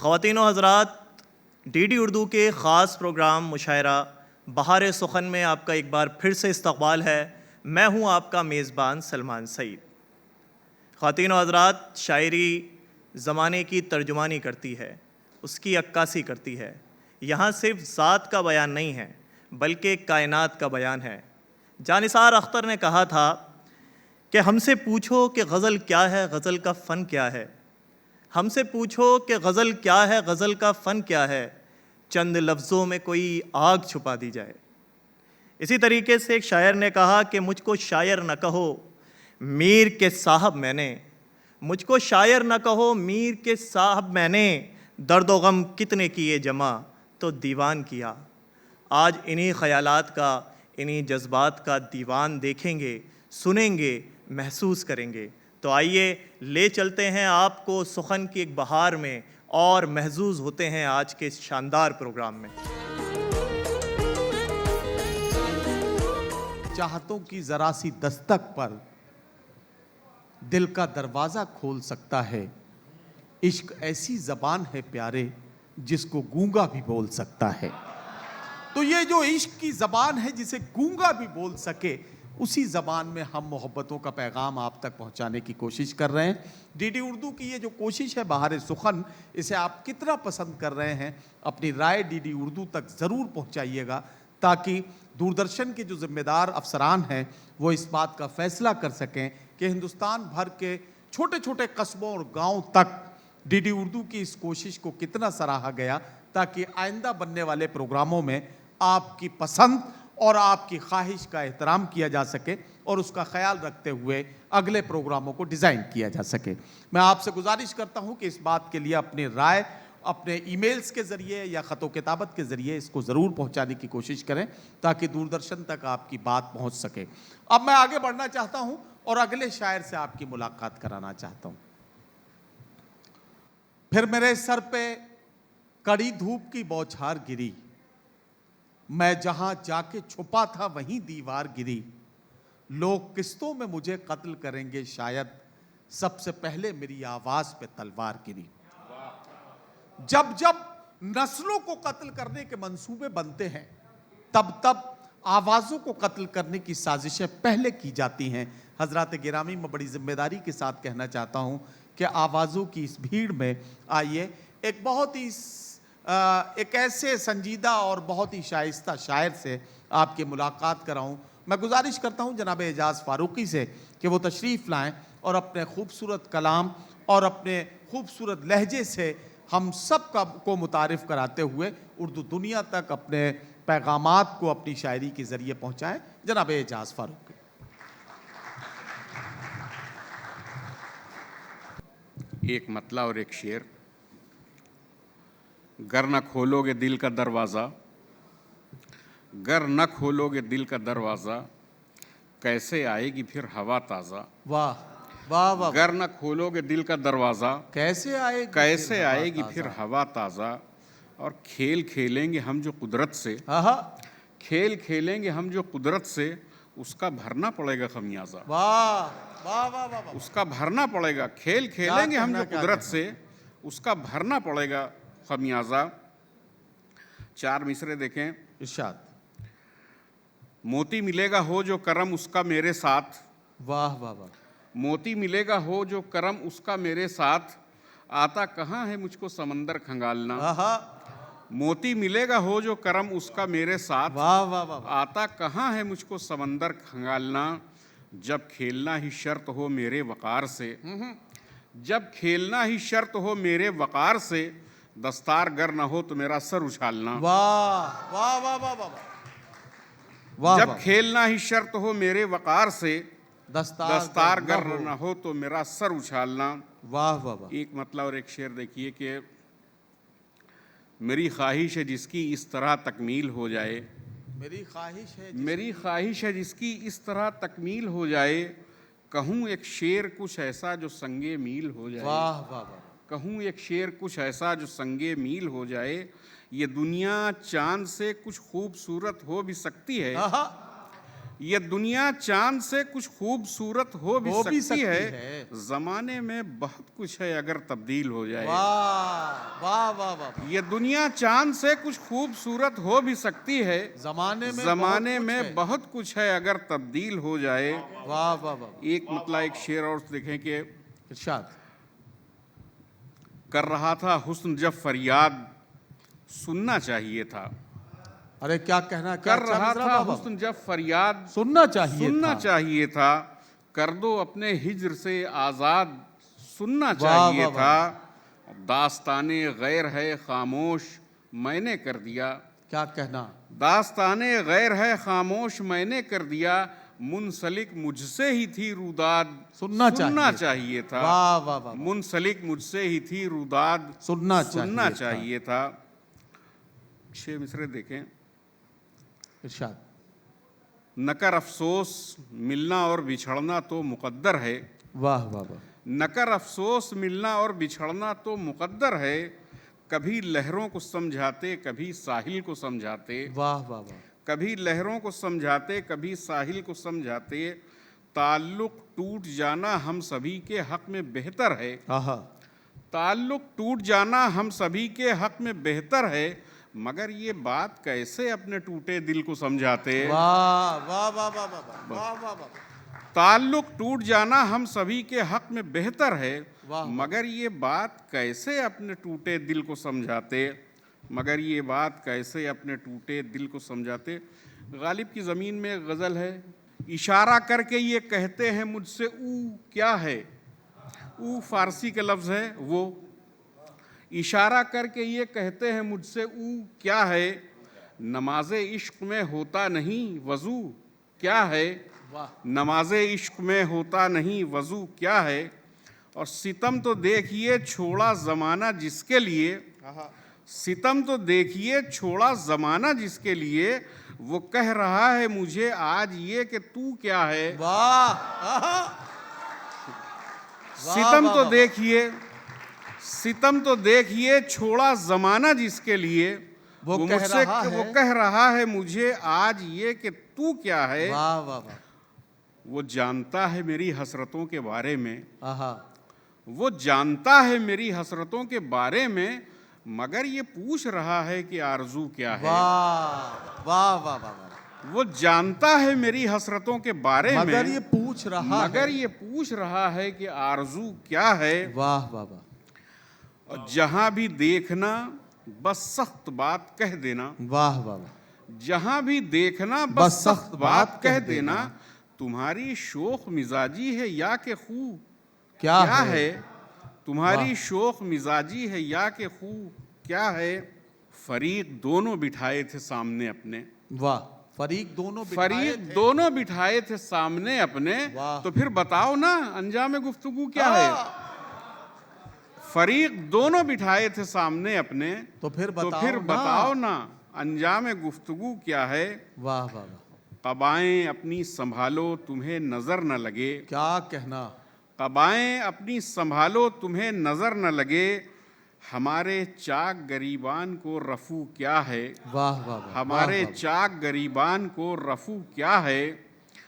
ख़वातीन व हज़रात, डीडी उर्दू के ख़ास प्रोग्राम मुशायरा बहार सुखन में आपका एक बार फिर से इस्तकबाल है। मैं हूँ आपका मेज़बान सलमान सईद। ख़वातीन व हज़रात, शायरी ज़माने की तर्जुमानी करती है, उसकी अक्कासी करती है। यहाँ सिर्फ ज़ात का बयान नहीं है बल्कि कायनात का बयान है। जानिसार अख्तर ने कहा था कि हमसे पूछो कि गज़ल क्या है, गज़ल का फ़न क्या है। हमसे पूछो कि गज़ल क्या है, गज़ल का फ़न क्या है, चंद लफ्ज़ों में कोई आग छुपा दी जाए। इसी तरीके से एक शायर ने कहा कि मुझको शायर न कहो मीर के साहब मैंने, मुझको शायर न कहो मीर के साहब मैंने, दर्द व गम कितने किए जमा तो दीवान किया। आज इन्हीं ख़यालात का, इन्हीं जज्बात का दीवान देखेंगे, सुनेंगे, महसूस करेंगे। तो आइए ले चलते हैं आपको सुखन की एक बहार में और महजूज होते हैं आज के इस शानदार प्रोग्राम में। चाहतों की जरा सी दस्तक पर दिल का दरवाजा खोल सकता है। इश्क ऐसी जबान है प्यारे जिसको गूंगा भी बोल सकता है। तो ये जो इश्क की जबान है जिसे गूंगा भी बोल सके, उसी ज़बान में हम मोहब्बतों का पैगाम आप तक पहुंचाने की कोशिश कर रहे हैं। डीडी उर्दू की ये जो कोशिश है बहार सुखन, इसे आप कितना पसंद कर रहे हैं, अपनी राय डीडी उर्दू तक ज़रूर पहुंचाइएगा, ताकि दूरदर्शन के जो ज़िम्मेदार अफसरान हैं वो इस बात का फ़ैसला कर सकें कि हिंदुस्तान भर के छोटे छोटे कस्बों और गाँव तक डीडी उर्दू की इस कोशिश को कितना सराहा गया, ताकि आइंदा बनने वाले प्रोग्रामों में आपकी पसंद और आपकी ख्वाहिश का एहतराम किया जा सके और उसका ख्याल रखते हुए अगले प्रोग्रामों को डिज़ाइन किया जा सके। मैं आपसे गुजारिश करता हूं कि इस बात के लिए अपनी राय अपने ईमेल्स के ज़रिए या ख़तो किताबत के ज़रिए इसको ज़रूर पहुंचाने की कोशिश करें, ताकि दूरदर्शन तक आपकी बात पहुंच सके। अब मैं आगे बढ़ना चाहता हूं और अगले शायर से आपकी मुलाकात कराना चाहता हूं। फिर मेरे सर पे कड़ी धूप की बौछार गिरी, मैं जहां जाके छुपा था वहीं दीवार गिरी। लोग किस्तों में मुझे कत्ल करेंगे शायद, सबसे पहले मेरी आवाज पे तलवार गिरी। जब जब नस्लों को कत्ल करने के मंसूबे बनते हैं, तब तब आवाजों को कत्ल करने की साजिशें पहले की जाती हैं। हजरात गिरामी, मैं बड़ी जिम्मेदारी के साथ कहना चाहता हूं कि आवाजों की इस भीड़ में आइए एक बहुत ही एक ऐसे संजीदा और बहुत ही शाइस्ता शायर से आपकी मुलाकात कराऊं। मैं गुजारिश करता हूं जनाब एजाज फारूकी से कि वो तशरीफ़ लाएं और अपने खूबसूरत कलाम और अपने खूबसूरत लहजे से हम सब को मुतारिफ़ कराते हुए उर्दू दुनिया तक अपने पैगामात को अपनी शायरी के ज़रिए पहुँचाएँ। जनाब एजाज फारूकी। एक मतला और एक शेर। गर न खोलोगे दिल का दरवाज़ा, गर न खोलोगे दिल का दरवाज़ा, कैसे आएगी फिर हवा ताज़ा। वाह वाह वाह। गर न खोलोगे दिल का दरवाज़ा, कैसे आएगी फिर हवा ताज़ा। और खेल खेलेंगे हम जो कुदरत से, खेल खेलेंगे हम जो कुदरत से, उसका भरना पड़ेगा खमियाजा। वाह वाह वाह वाह। उसका भरना पड़ेगा। खेल खेलेंगे हम जो कुदरत से, उसका भरना पड़ेगा खमियाजा। चार मिसरे देखें। इरशाद। मोती मिलेगा हो जो करम उसका मेरे साथ, वाह वाह वाह। मोती मिलेगा हो जो करम उसका मेरे साथ, आता कहाँ है मुझको समंदर खंगालना। मोती मिलेगा हो जो करम उसका मेरे साथ, वाह वाह वाह। आता कहाँ है मुझको समंदर खंगालना। जब खेलना ही शर्त हो मेरे वकार से, जब खेलना ही शर्त हो मेरे वकार से, दस्तार गर न हो तो मेरा सर उछालना। वाह वाह वाह वाह वाह। जब खेलना ही शर्त हो मेरे वकार से, दस्तार गर न हो तो मेरा सर उछालना। वाह वाह वाह। एक मतला और एक शेर देखिए कि मेरी ख्वाहिश है जिसकी इस तरह तकमील हो जाए, मेरी ख्वाहिश है, मेरी ख्वाहिश है जिसकी इस तरह तकमील हो जाए। कहूँ एक शेर कुछ ऐसा जो संगे मील हो जाए। वाह वाह वाह। कहूँ एक शेर कुछ ऐसा जो संगे मील हो जाए। ये दुनिया चांद से कुछ खूबसूरत हो भी सकती है, ये दुनिया चांद से कुछ खूबसूरत हो भी सकती है, जमाने में बहुत कुछ है अगर तब्दील हो जाए। वाह वाह वाह वाह। ये दुनिया चांद से कुछ खूबसूरत हो भी सकती है, जमाने में बहुत कुछ है अगर तब्दील हो जाए। वाह वाह वाह। एक मतलब एक शेर और देखें कि इरशाद। कर रहा था हुस्न जब फरियाद, सुनना चाहिए था। अरे क्या कहना, क्या कर रहा था हुस्न जब फरियाद, सुनना चाहिए था। कर दो अपने हिज्र से आजाद, सुनना चाहिए था। दास्ताने गैर है खामोश, मैंने कर दिया। क्या कहना, दास्ताने गैर है खामोश, मैंने कर दिया। मुंसलिक मुझसे ही थी रुदाद, सुनना चाहिए था। वाह वाह वाह। मुंसलिक मुझसे ही थी रुदाद, सुनना चाहिए था। 6 मिसरे देखें। इरशाद। न कर अफसोस मिलना और बिछड़ना तो मुकद्दर है। वाह वाह वाह। न कर अफसोस मिलना और बिछड़ना तो मुकद्दर है। कभी लहरों को समझाते, कभी साहिल को समझाते। वाह वाह वाह। कभी लहरों को समझाते, कभी साहिल को समझाते। ताल्लुक टूट जाना हम सभी के हक में बेहतर है। ताल्लुक टूट जाना हम सभी के हक में बेहतर है, मगर ये बात कैसे अपने टूटे दिल को समझाते। वाह वाह वाह वाह वाह वाह वाह। ताल्लुक टूट जाना हम सभी के हक में बेहतर है, वाह। मगर ये बात कैसे अपने टूटे दिल को समझाते। मगर ये बात कैसे अपने टूटे दिल को समझाते। गालिब की ज़मीन में गज़ल है। इशारा करके ये कहते हैं मुझसे ऊ क्या है। ऊ फारसी के लफ्ज़ है वो। इशारा करके ये कहते हैं मुझसे ऊ क्या है। नमाज़े इश्क में होता नहीं वज़ू क्या है। नमाज़े इश्क में होता नहीं वज़ू क्या है। और सितम तो देखिए छोड़ा ज़माना जिसके लिए, सितम तो देखिए छोड़ा ज़माना जिसके लिए, वो कह रहा है मुझे आज ये कि तू क्या है। सितम तो देखिए, सितम तो देखिए छोड़ा ज़माना जिसके लिए, वो कह रहा है मुझे आज ये कि तू क्या है। वाह वाह वाह। वो जानता है मेरी हसरतों के बारे में, वो जानता है मेरी हसरतों के बारे में, मगर ये पूछ रहा है कि आरज़ू क्या है। वाह वाह वाह वाह। वो जानता है मेरी हसरतों के बारे में, मगर ये पूछ रहा है कि आरज़ू क्या है। वाह वाह वाह। और जहां भी देखना बस सख्त बात कह देना। वाह वाह वाह। जहां भी देखना बस सख्त बात कह देना। तुम्हारी शोख मिजाजी है या के खू क्या है। तुम्हारी शोख मिजाजी है या के खू क्या है। फरीक दोनों बिठाए थे सामने अपने। वाह। फरीक दोनों बिठाए थे सामने अपने। तो फिर बताओ ना अंजाम गुफ्तगू क्या है। फरीक दोनों बिठाए थे सामने अपने, तो फिर बताओ ना अंजाम गुफ्तगू क्या है। वाह वाह वाह। कबाएं अपनी संभालो तुम्हें नजर न लगे। क्या कहना। कबाएं अपनी संभालो तुम्हें नजर न लगे। हमारे चाक गरीबान को रफू क्या है। वाह वाह। हमारे चाक गरीबान को रफू क्या है।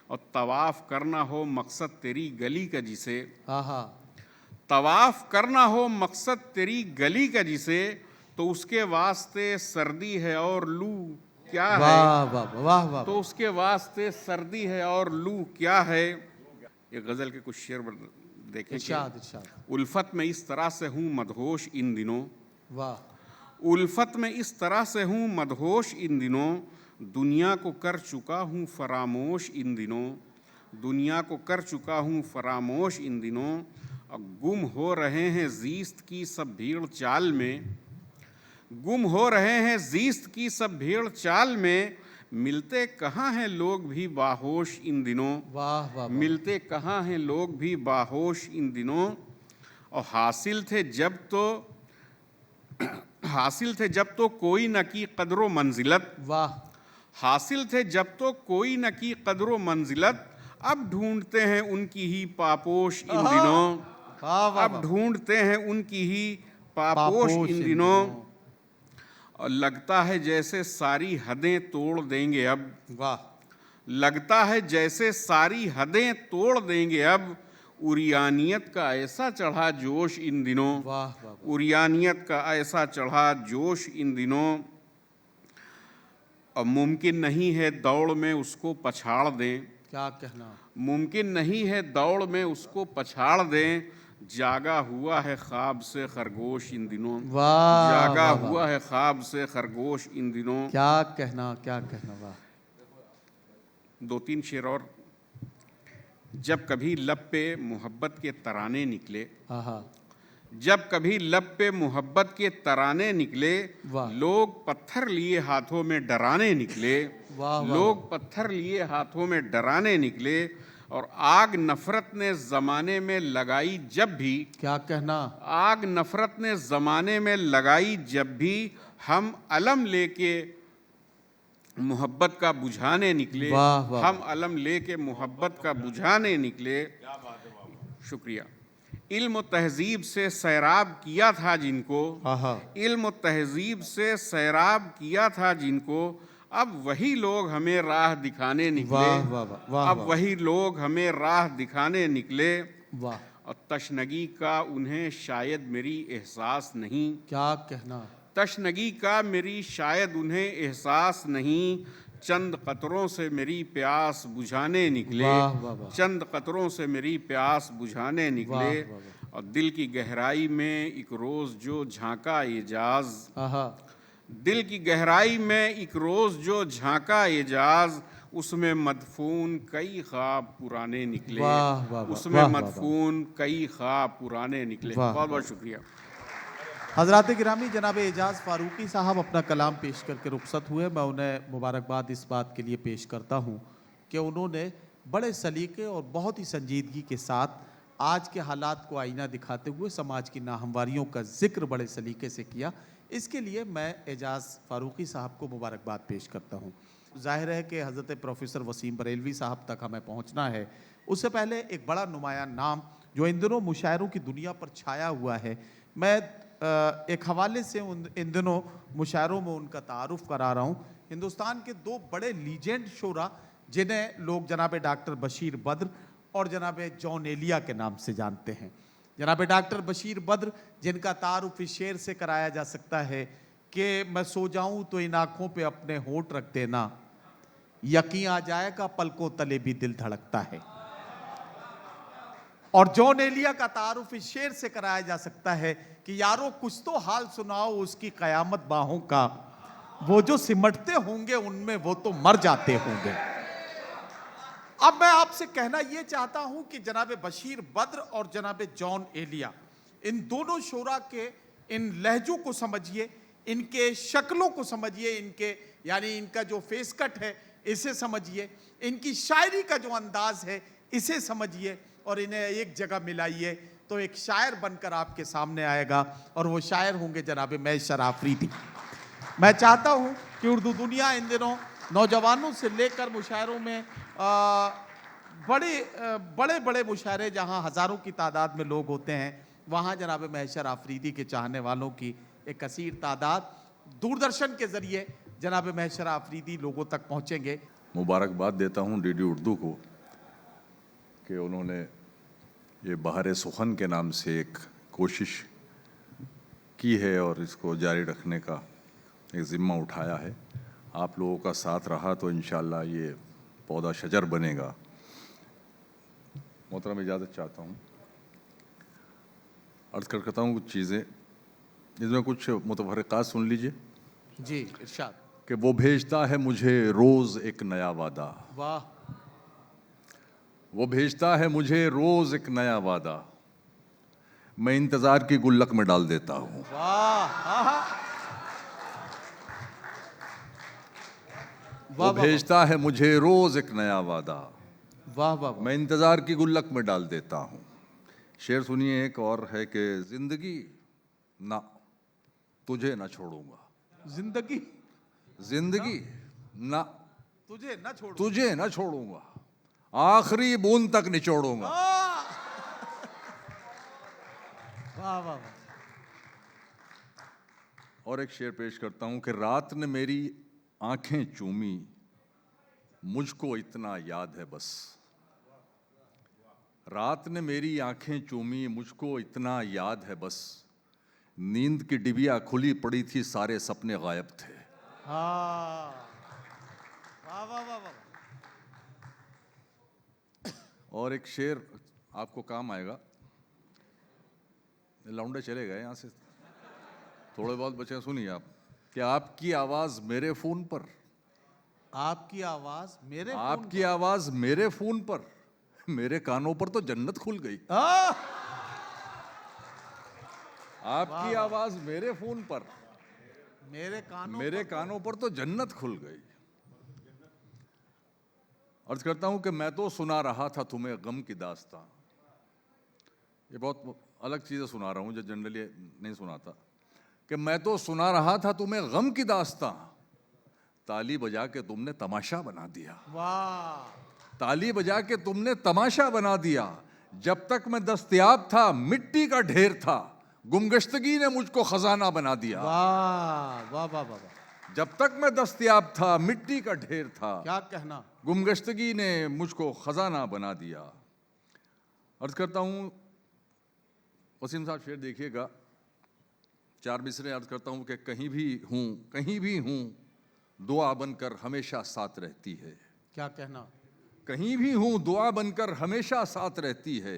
और तवाफ करना हो मकसद तेरी गली का जिसे, तवाफ करना हो मकसद तेरी गली का जिसे, तो उसके वास्ते सर्दी है और लू क्या है। वाह वाह वाह। तो उसके वास्ते सर्दी है और लू क्या है। ये गजल के कुछ शेर देखें। इरशाद। उल्फत में इस तरह से हूँ मदहोश इन दिनों। वाह। उल्फत में इस तरह से हूँ मदहोश इन दिनों। दुनिया को कर चुका हूँ फरामोश इन दिनों। दुनिया को कर चुका हूँ फरामोश इन दिनों। और गुम हो रहे हैं ज़ीस्त की सब भीड़ चाल में। गुम हो रहे हैं ज़ीस्त की सब भीड़ चाल में। मिलते कहाँ हैं लोग भी बाहोश इन दिनों। वाह वाह। मिलते कहाँ हैं लोग भी बाहोश इन दिनों। और हासिल थे जब तो कोई न की कदरो मंजिलत। वाह। हासिल थे जब तो कोई न की कदरो मंजिलत। अब ढूंढते हैं उनकी ही पापोश इन दिनों। अब ढूंढते हैं उनकी ही पापोश इन दिनों। और लगता है जैसे सारी हदें तोड़ देंगे अब। वाह। लगता है जैसे सारी हदें तोड़ देंगे अब। उरियानियत का ऐसा चढ़ा जोश इन दिनों, वाह वाह वाह। उरियानियत का ऐसा चढ़ा जोश इन दिनों। अब मुमकिन नहीं है दौड़ में उसको पछाड़ दें, क्या कहना। मुमकिन नहीं है दौड़ में उसको पछाड़ दें। जागा हुआ है ख्वाब से खरगोश इन दिनों, वाह जागा वाह वाह। हुआ है ख्वाब से खरगोश इन दिनों। क्या कहना, क्या कहना। वाह। 2-3 शेर और। जब कभी लब पे मोहब्बत के तराने निकले, आहा। जब कभी लब पे मोहब्बत के तराने निकले, वाह। लोग पत्थर लिए हाथों में डराने निकले, वाह, वाह, लोग पत्थर लिए हाथों में डराने निकले। और आग नफरत ने जमाने में लगाई जब भी, क्या कहना। आग नफरत ने जमाने में लगाई जब भी, हम अलम लेके मोहब्बत का बुझाने निकले, वाह, वाह, हम अलम लेके मोहब्बत का बुझाने निकले। शुक्रिया। इल्म तहजीब से सैराब किया था जिनको, आहा। इल्म तहजीब से सैराब किया था जिनको, अब वही लोग हमें राह दिखाने निकले, वाह वाह वाह वाह। अब वही लोग हमें राह दिखाने निकले। वाह। और तशनगी का उन्हें शायद मेरी एहसास नहीं, क्या कहना। तशनगी का मेरी शायद उन्हें एहसास नहीं। चंद कतरों से मेरी प्यास बुझाने निकले, वाह वाह वाह। चंद कतरों से मेरी प्यास बुझाने निकले। वाह, वाह, वाह। और दिल की गहराई में एक रोज़ जो झांका एजाज, आहा। दिल की गहराई में एक रोज़ जो झांका एजाज, उसमें मदफून कई ख्वाब पुराने निकले, वाह, वाह, वाह, उसमें वाह, वाह, मदफून कई ख्वाब पुराने निकले। वाह, बहुत बहुत शुक्रिया। हजरात गिरामी, जनाब एजाज फारूकी साहब अपना कलाम पेश करके रुखसत हुए। मैं उन्हें मुबारकबाद इस बात के लिए पेश करता हूँ कि उन्होंने बड़े सलीके और बहुत ही संजीदगी के साथ आज के हालात को आईना दिखाते हुए समाज की नाहमवारियों का जिक्र बड़े सलीके से किया। इसके लिए मैं एजाज फारूकी साहब को मुबारकबाद पेश करता हूँ। जाहिर है कि हज़रत प्रोफेसर वसीम बरेलवी साहब तक हमें पहुँचना है। उससे पहले एक बड़ा नुमायां नाम जो इन दिनों मुशायरों की दुनिया पर छाया हुआ है, मैं एक हवाले से इन दिनों मुशायरों में उनका तारुफ करा रहा हूँ। हिंदुस्तान के 2 बड़े लीजेंड शोरा जिन्हें लोग जनाब डॉक्टर बशीर बद्र और जनाब जॉन एलिया के नाम से जानते हैं। जनाब डॉक्टर बशीर बद्र जिनका तारुफ इस शेर से कराया जा सकता है कि मैं सो जाऊं तो इन आँखों पे अपने होंठ रख देना, यकीन आ जाएगा पलकों तले भी दिल धड़कता है। और जॉन एलिया का तारुफ इस शेर से कराया जा सकता है कि यारो कुछ तो हाल सुनाओ उसकी कयामत बाहों का, वो जो सिमटते होंगे उनमें वो तो मर जाते होंगे। अब मैं आपसे कहना यह चाहता हूं कि जनाब बशीर बद्र और जनाब जॉन एलिया, इन दोनों शोरा के इन लहजों को समझिए, इनके शक्लों को समझिए, इनके यानी इनका जो फेस कट है इसे समझिए, इनकी शायरी का जो अंदाज है इसे समझिए, और इन्हें एक जगह मिलाइए तो एक शायर बनकर आपके सामने आएगा, और वो शायर होंगे जनाब मैशर आफरीदी। मैं चाहता हूं कि उर्दू दुनिया इन दिनों नौजवानों से लेकर मुशायरों में बड़े बड़े मुशायरे जहां हज़ारों की तादाद में लोग होते हैं, वहां जनाब मैशर आफरीदी के चाहने वालों की एक कसीर तादाद दूरदर्शन के ज़रिए जनाब मैशर आफरीदी लोगों तक पहुंचेंगे। मुबारकबाद देता हूं डीडी उर्दू को कि उन्होंने ये बहार सुखन के नाम से एक कोशिश की है और इसको जारी रखने का एक ज़िम्मा उठाया है। आप लोगों का साथ रहा तो इंशाअल्लाह ये पौधा शजर बनेगा। मोहतरम इजाज़त चाहता हूँ, अर्ज़ करता हूँ कुछ चीज़ें, इसमें कुछ मुतफर्रिक़ात सुन लीजिए। जी इरशाद। कि वो भेजता है मुझे रोज़ एक नया वादा, वाह। वो भेजता है मुझे रोज़ एक नया वादा, मैं इंतज़ार की गुल्लक में डाल देता हूँ। वाह। वो भेजता है मुझे रोज़ एक नया वादा, वाह वाह। मैं इंतज़ार की गुल्लक में डाल देता हूँ। शेर सुनिए एक और है कि ज़िंदगी ना तुझे ना छोड़ूंगा, जिंदगी ज़िंदगी ना तुझे न ना छोड़ूंगा, आखिरी बूंद तक निचोड़ूंगा। वाह वाह। और एक शेर पेश करता हूं कि रात ने मेरी आंखें चूमी, मुझको इतना याद है बस। रात ने मेरी आंखें चूमी, मुझको इतना याद है बस। नींद की डिबिया खुली पड़ी थी, सारे सपने गायब थे। हाँ, वाह वाह वाह वाह। और एक शेर आपको काम आएगा। लौंडे चले गए यहाँ से, थोड़े बहुत बचे, सुनिए आप। कि आपकी आवाज मेरे फोन पर, आपकी आवाज मेरे फोन आपकी आवाज मेरे फोन पर, मेरे कानों पर तो जन्नत खुल गई। आ! आपकी आवाज मेरे फोन पर, मेरे कानों पर तो जन्नत खुल गई। अर्ज करता हूं कि मैं तो सुना रहा था तुम्हें गम की दास्तां। ये बहुत अलग चीजें सुना रहा हूं जो जनरली नहीं सुनाता। कि मैं तो सुना रहा था तुम्हें गम की दास्तां, ताली बजा के तुमने तमाशा बना दिया। वाह, ताली बजा के तुमने तमाशा बना दिया। जब तक मैं दस्तयाब था मिट्टी का ढेर था, गुमगश्तगी ने मुझको खजाना बना दिया। वाह वाह वाह वाह। जब तक मैं दस्तयाब था मिट्टी का ढेर था, क्या कहना। गुमगश्तगी ने मुझको खजाना बना दिया। अर्ज करता हूं, वसीम साहब शेर देखिएगा, 4 मिसरे अर्ज करता हूं कि कहीं भी हूं दुआ बनकर हमेशा साथ रहती है। क्या कहना। कहीं भी हूं दुआ बनकर हमेशा साथ रहती है,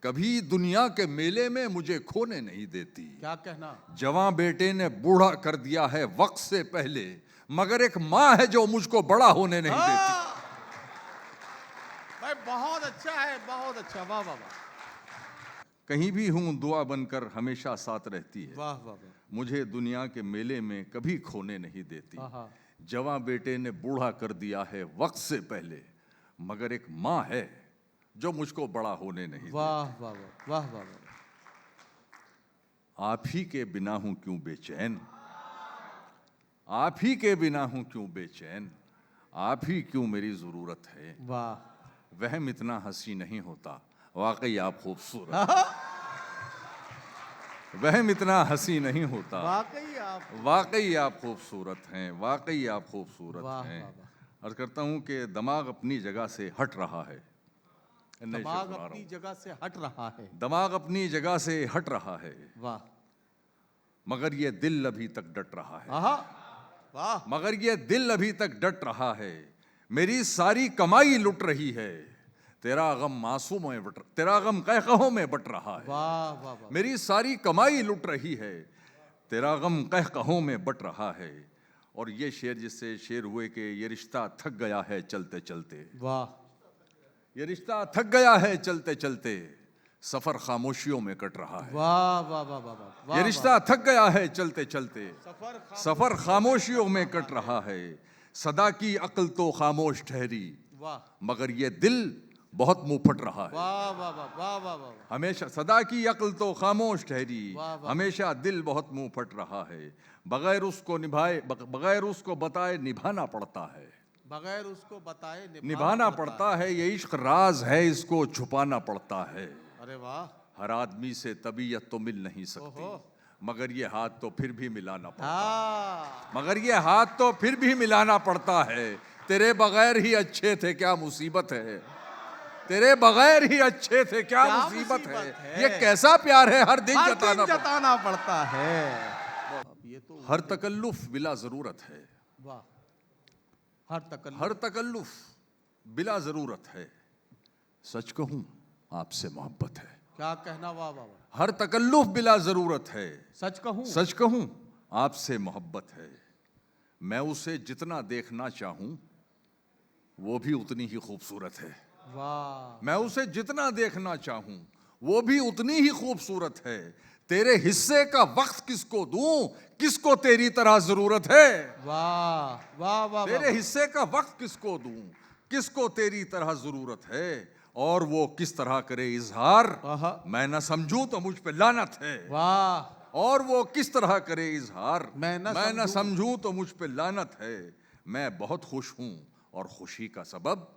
कभी दुनिया के मेले में मुझे खोने नहीं देती। क्या कहना। जवां बेटे ने बूढ़ा कर दिया है वक्त से पहले, मगर एक माँ है जो मुझको बड़ा होने नहीं देती। भाई बहुत अच्छा है, बहुत अच्छा, वाह वाह वाह। कहीं भी हूं दुआ बनकर हमेशा साथ रहती है, वाह वाह वाह। मुझे दुनिया के मेले में कभी खोने नहीं देती। आहा। जवां बेटे ने बूढ़ा कर दिया है वक्त से पहले, मगर एक माँ है जो मुझको बड़ा होने नहीं देती। वाह वाह वाह वाह वाह वाह। आप ही के बिना हूं क्यों बेचैन, आप ही के बिना हूं क्यों बेचैन, आप ही क्यों मेरी जरूरत है। वाह, वहम इतना हंसी नहीं होता, वाकई आप खूबसूरत। वहम इतना हंसी नहीं होता, वाकई आप खूबसूरत हैं, वाकई आप खूबसूरत वाह, हैं। वाह, वाह। अर्ज करता हूं कि दिमाग अपनी जगह से हट रहा है। दिमाग अपनी जगह से हट रहा है। दिमाग अपनी जगह से हट रहा है, वाह, मगर ये दिल अभी तक डट रहा है। आहा, वाह, मगर ये दिल अभी तक डट रहा है। मेरी सारी कमाई लुट रही है, तेरा गम मासूम में बट, तेरा गम कहकहों में बट रहा है। वाह वाह वाह। मेरी सारी कमाई लुट रही है, तेरा गम कहकहों में बट रहा है। और ये शेर जिससे शेर हुए कि ये रिश्ता थक गया है चलते चलते, वाह, ये रिश्ता थक गया है चलते चलते, सफर खामोशियों में कट रहा है। वाह वाह वाह वाह वाह। ये रिश्ता थक गया है चलते चलते, सफर सफर खामोशियों में कट रहा है। सदा की अक्ल तो खामोश ठहरी, वाह मगर ये दिल बहुत मुंह फट रहा है। वाह वाह वाह वाह वाह वाह। हमेशा सदा की अक्ल तो खामोश ठहरी, वाह, वाह। हमेशा दिल बहुत मुंह फट रहा है। बगैर उसको निभाए, बगैर उसको बताए निभाना पड़ता है। बगैर उसको बताए निभाना पड़ता है। ये इश्क राज है, इसको छुपाना पड़ता है। अरे वाह। हर आदमी से तबीयत तो मिल नहीं सकती, ओहो। मगर ये हाथ तो फिर भी मिलाना पड़ता है। हाँ, मगर ये हाथ तो फिर भी मिलाना पड़ता है। तेरे बगैर ही अच्छे थे क्या मुसीबत है, तेरे बगैर ही अच्छे थे क्या मुसीबत है। ये कैसा प्यार है, हर दिन हर दिन जताना जताना पड़ता है। ये तो हर तकल्लुफ बिला जरूरत है, वाह। हर तकल्लुफ बिला जरूरत है। सच कहूं आपसे मोहब्बत है। क्या कहना, वाह वाह वाह। हर तकल्लुफ बिला जरूरत है। सच कहूं, सच कहूं आपसे मोहब्बत है। मैं उसे जितना देखना चाहूं वो भी उतनी ही खूबसूरत है। वाह। मैं उसे जितना देखना चाहूं वो भी उतनी ही खूबसूरत है। तेरे हिस्से का वक्त किसको दूं, किसको तेरी तरह जरूरत है। वाह वाह वाह। तेरे हिस्से का वक्त किसको दूं, किसको तेरी तरह जरूरत है। और वो किस तरह करे इजहार, आहा। मैं न समझूं तो मुझ पे लानत है। वाह। और वो किस तरह करे इजहार, मैं न समझूं तो मुझ पे लानत है। मैं बहुत खुश हूं और खुशी का सबब,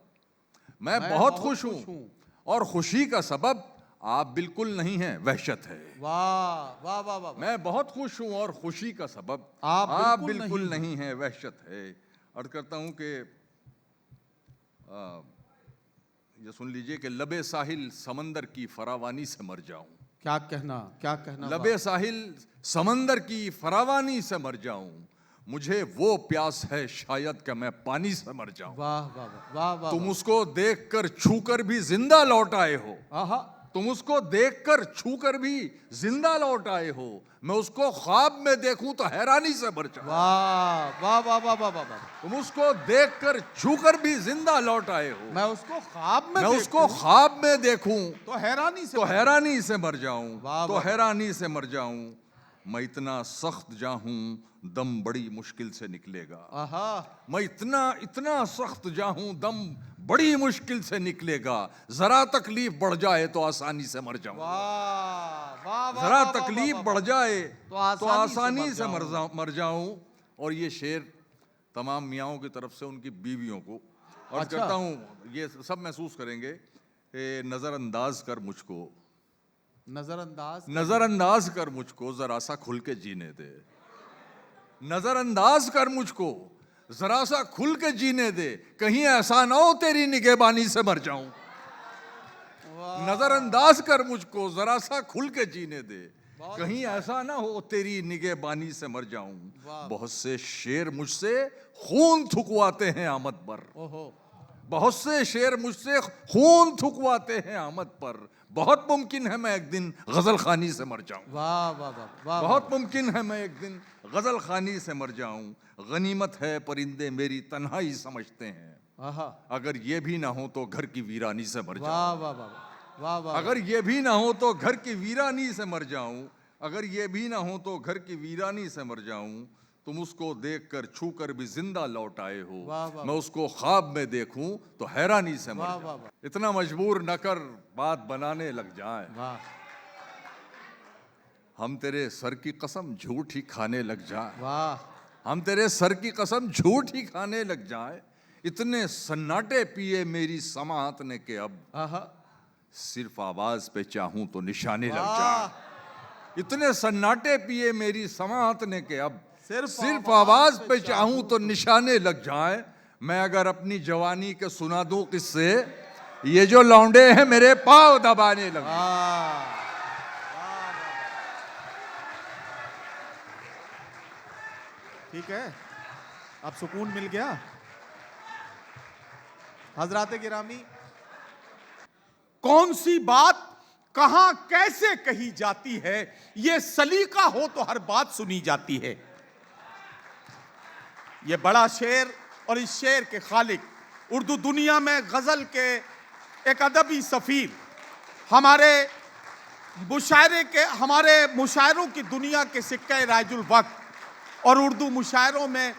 मैं बहुत खुश हूं और खुशी का सबब आप बिल्कुल नहीं हैं, वहशत है। वाह वाह वाह वाह। मैं बहुत खुश हूं और खुशी का सबब आप बिल्कुल नहीं हैं, वहशत है। अर्ज करता हूं कि ये सुन लीजिए कि लबे साहिल समंदर की फरावानी से मर जाऊं, क्या कहना लबे साहिल समंदर की फरावानी से मर जाऊं, मुझे वो प्यास है शायद कि मैं पानी से मर जाऊं। वाह वाह वाह वाह वाह। तुम उसको देखकर छूकर भी जिंदा लौट आए हो, आहा, तुम उसको देखकर छूकर भी जिंदा लौट आए हो, मैं उसको ख्वाब में देखूं तो हैरानी से मर जाऊं। वाह वाह वाह वाह वाह वाह। तुम उसको देखकर छूकर भी जिंदा लौट आए हो, मैं उसको ख्वाब में मैं उसको ख्वाब में देखूं तो हैरानी से तो हैरानी से मर जाऊं, वाह, तो वाह, हैरानी से मर जाऊं। मैं इतना सख्त जा हूं दम बड़ी मुश्किल से निकलेगा, आहा, मैं इतना इतना सख्त जा हूं दम बड़ी मुश्किल से निकलेगा, जरा तकलीफ बढ़ जाए तो आसानी से मर जाऊं, वाह वाह वाह। जरा वाह, तकलीफ वाह, बढ़ जाए तो तो आसानी से जाऊं। मर जाऊं। और ये शेर तमाम मियाँओं की तरफ से उनकी बीवियों को और अच्छा। कहता हूँ, ये सब महसूस करेंगे, नज़रअंदाज कर मुझको, नजरअंदाज कर मुझको, जरा सा खुल के जीने दे, नजरअंदाज कर मुझको, जरा सा खुल के जीने दे, कहीं ऐसा ना हो तेरी निगहबानी से मर जाऊं। नजरअंदाज कर मुझको, जरा सा खुल के जीने दे, कहीं ऐसा ना हो तेरी निगहबानी से मर जाऊं। बहुत से शेर मुझसे खून थुकवाते हैं आमद पर, ओहो, बहुत से शेर मुझसे खून थुकवाते हैं आमद पर, बहुत मुमकिन है मैं एक दिन गजल खानी से मर जाऊं, वाह वाह वाह वाह। बहुत मुमकिन है मैं एक दिन गजल खानी से मर जाऊं। गनीमत है परिंदे मेरी तन्हाई समझते हैं, आहा, अगर ये भी ना हो तो घर की वीरानी से मर वाह जाऊं, वाह वाह वाह वाह। अगर ये भी ना हो तो घर की वीरानी से मर जाऊं, अगर ये भी ना हो तो घर की वीरानी से मर जाऊं। तुम उसको देखकर छूकर भी जिंदा लौट आए हो, वाह, वाह, मैं उसको ख्वाब में देखूं तो हैरानी से मर वाह, जाऊं। वाह, वाह। इतना मजबूर न कर बात बनाने लग जाए, वाह हम तेरे सर की कसम झूठ ही खाने लग जाए, वाह, हम तेरे सर की कसम झूठ ही खाने लग जाए। इतने सन्नाटे पिए मेरी समात ने के अब आहा, सिर्फ आवाज पे चाहूं तो निशाने लग वाह। जाए। इतने सन्नाटे पिए मेरी समात ने के अब सिर्फ सिर्फ आवाज आवाज पे पे चाहूं तो निशाने लग जाए। मैं अगर अपनी जवानी के सुना दूं किससे, ये जो लौंडे हैं मेरे पांव दबाने लग जाए। वाह। ठीक है, अब सुकून मिल गया। हजराते गिरामी, कौन सी बात कहां कैसे कही जाती है, ये सलीका हो तो हर बात सुनी जाती है। ये बड़ा शेर और इस शेर के खालिक, उर्दू दुनिया में गजल के एक अदबी सफीर, हमारे मुशायरों की दुनिया के सिक्के राजुल वक्त और उर्दू मुशायरों में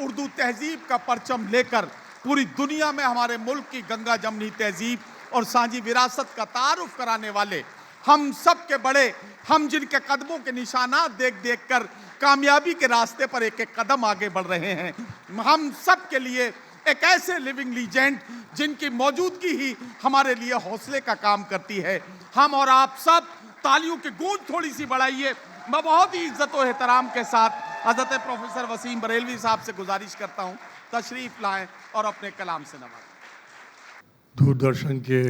उर्दू तहजीब का परचम लेकर पूरी दुनिया में हमारे मुल्क की गंगा जमनी तहजीब और सांझी विरासत का तारुफ कराने वाले, हम सब के बड़े, हम जिनके कदमों के निशानात देख देख कर कामयाबी के रास्ते पर एक एक कदम आगे बढ़ रहे हैं, हम सब के लिए एक ऐसे लिविंग लीजेंड जिनकी मौजूदगी ही हमारे लिए हौसले का काम करती है। हम और आप सब तालियों की गूंज थोड़ी सी बढ़ाइए। मैं बहुत ही इज्जत और एहतराम के साथ हजरत प्रोफेसर वसीम बरेलवी साहब से गुजारिश करता हूं, तशरीफ लाएं और अपने कलाम से नवाजें। दूरदर्शन के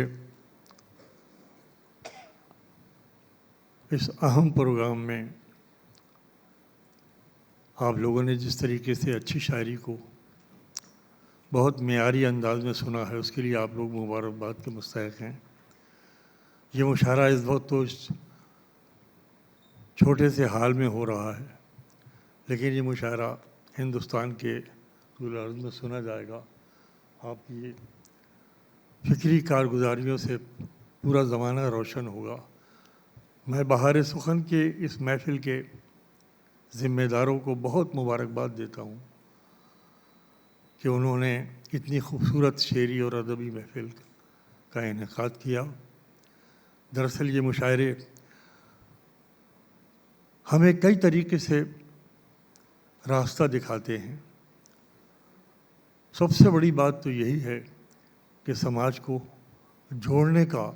इस अहम प्रोग्राम में आप लोगों ने जिस तरीके से अच्छी शायरी को बहुत मेयारी अंदाज में सुना है, उसके लिए आप लोग मुबारकबाद के मुस्तहिक हैं। ये मुशायरा इस वक्त तो छोटे से हाल में हो रहा है, लेकिन ये मुशायरा हिंदुस्तान के पूरे अर्ज़ में सुना जाएगा। आपकी फ़िक्री कारगुजारियों से पूरा ज़माना रोशन होगा। मैं बहार सुखन के इस महफ़िल के ज़िम्मेदारों को बहुत मुबारकबाद देता हूँ कि उन्होंने इतनी खूबसूरत शेरी और अदबी महफ़िल का इनेकाद किया। दरअसल ये मुशायरे हमें कई तरीके से रास्ता दिखाते हैं। सबसे बड़ी बात तो यही है कि समाज को जोड़ने का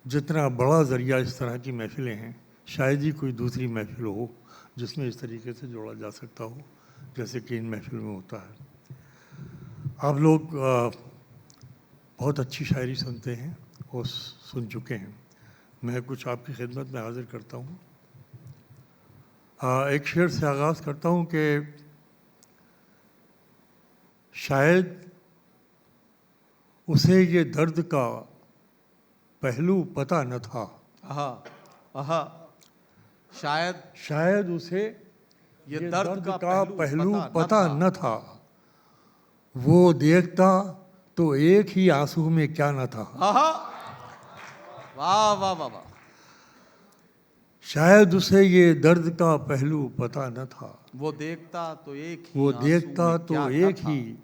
जितना बड़ा ज़रिया इस तरह की महफ़िलें हैं, शायद ही कोई दूसरी महफ़िल हो जिसमें इस तरीके से जोड़ा जा सकता हो जैसे कि इन महफ़िल में होता है। आप लोग बहुत अच्छी शायरी सुनते हैं और सुन चुके हैं। मैं कुछ आपकी खिदमत में हाजिर करता हूँ। एक शेर से आगाज़ करता हूँ कि शायद उसे ये दर्द का पहलू पता न था। आहा आहा, शायद उसे ये ये दर्द दर्द का पहलू पता न था। वो देखता तो एक ही आंसू में क्या न था। आहा, वाह वाह वाह वाह। शायद उसे ये दर्द का पहलू पता न था। वो देखता तो एक ही वो आंसू देखता में तो क्या न एक था। ही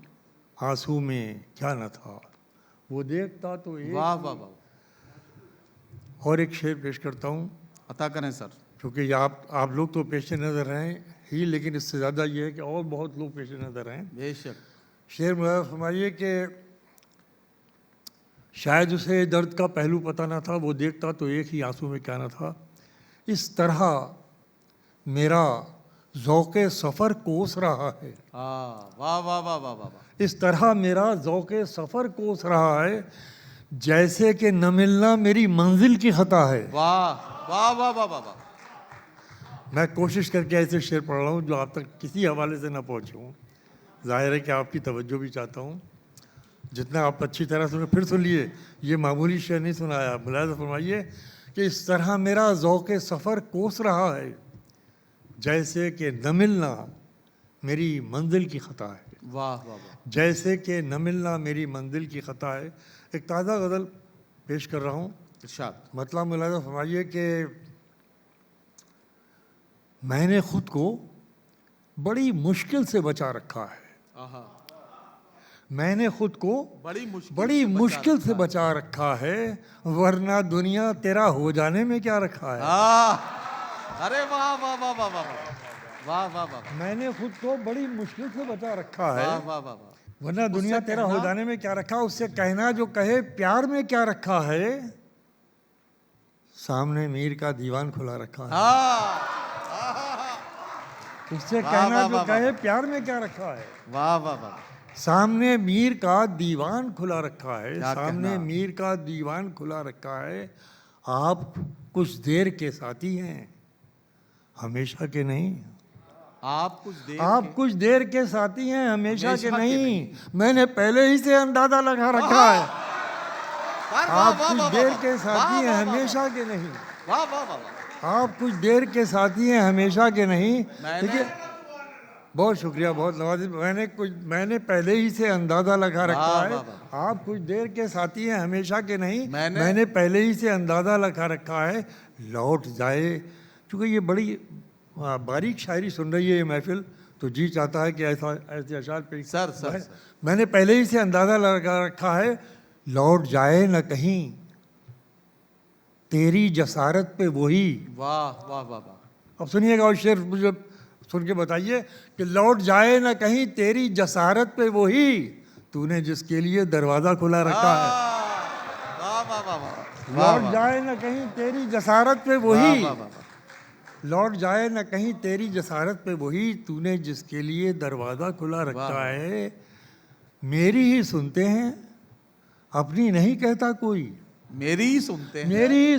आंसू में क्या न था। वो देखता तो एक वाह वाह वाह। और एक शेर पेश करता हूँ, अता करें सर। क्योंकि आप लोग तो पेशे नज़र हैं ही, लेकिन इससे ज़्यादा ये है कि और बहुत लोग पेशे नज़र हैं। बेशक। शेर मुझे फरमाइए कि शायद उसे दर्द का पहलू पता ना था, वो देखता तो एक ही आंसू में क्या ना था। इस तरह मेरा ज़ौक़े सफ़र कोस रहा है। वाह वाह वाह वाह वाह वाह। इस तरह मेरा ज़ौक़े सफ़र कोस रहा है, जैसे कि न मिलना मेरी मंजिल की ख़ता है। वाह वाह वाह वाह वाह वाह। मैं कोशिश करके ऐसे शेर पढ़ रहा हूँ जो आप तक किसी हवाले से ना पहुँचे हूँ। ज़ाहिर है कि आपकी तवज्जो भी चाहता हूँ। जितना आप अच्छी तरह सुने, फिर सुन लिए, ये मामूली शेर नहीं सुनाया। मुलाहिज़ा फरमाइए कि इस तरह मेरा ज़ौक़े सफ़र कोस रहा है, जैसे कि न मिलना मेरी मंजिल की ख़ता है। वाह वाह वाह। जैसे कि न मिलना मेरी मंजिल की ख़ता है। एक ताज़ा गज़ल पेश कर रहा हूँ। इरशाद। मतलब मुलाहिज़ा फरमाइए कि मैंने ख़ुद को बड़ी मुश्किल से बचा रखा है। आहा, मैंने खुद को बड़ी मुश्किल से बचा रखा है, वरना दुनिया तेरा हो जाने में क्या रखा है। अरे वाह वाह वाह वाह वाह वाह वाह वाह। मैंने खुद को बड़ी मुश्किल से बचा रखा है, वाह वाह वाह वाह। वरना दुनिया तेरा हो जाने में क्या रखा। उससे कहना जो कहे प्यार में क्या रखा है, सामने मीर का दीवान खुला रखा है। उससे कहना जो कहे प्यार में क्या रखा है, वाह वाह वाह। सामने मीर का दीवान खुला रखा है। क्या सामने कहना। मीर का दीवान खुला रखा है। आप कुछ देर के साथी हैं, हमेशा के नहीं। आप कुछ देर के साथी हैं, हमेशा के नहीं। मैंने पहले ही से अंदाजा लगा रखा है। आप कुछ देर के साथी हैं, हमेशा के नहीं। वाह वाह वाह। आप कुछ देर के साथी हैं, हमेशा के नहीं। देखिए, बहुत शुक्रिया, बहुत नवाजी। मैंने पहले ही से अंदाज़ा लगा रखा है। आप कुछ देर के साथी हैं, हमेशा के नहीं। मैंने पहले ही से अंदाज़ा लगा रखा है, लौट जाए। चूँकि ये बड़ी बारीक शायरी सुन रही है ये महफिल, तो जी चाहता है कि ऐसे अशार पे सर। मैंने पहले ही से अंदाज़ा लगा रखा है, लौट जाए न कहीं तेरी जसारत पे वही। वाह वाह वाह वाह। अब सुनिएगा और शेर मुझे सुन के बताइए कि लौट जाए ना कहीं तेरी जसारत पे वही, तूने जिसके लिए दरवाजा खुला रखा है। वाह वाह वाह वाह। लौट जाए ना कहीं तेरी जसारत पे वही, लौट जाए ना कहीं तेरी जसारत पे वही, तूने जिसके लिए दरवाजा खुला रखा है। मेरी ही सुनते हैं, अपनी नहीं कहता कोई। मेरी ही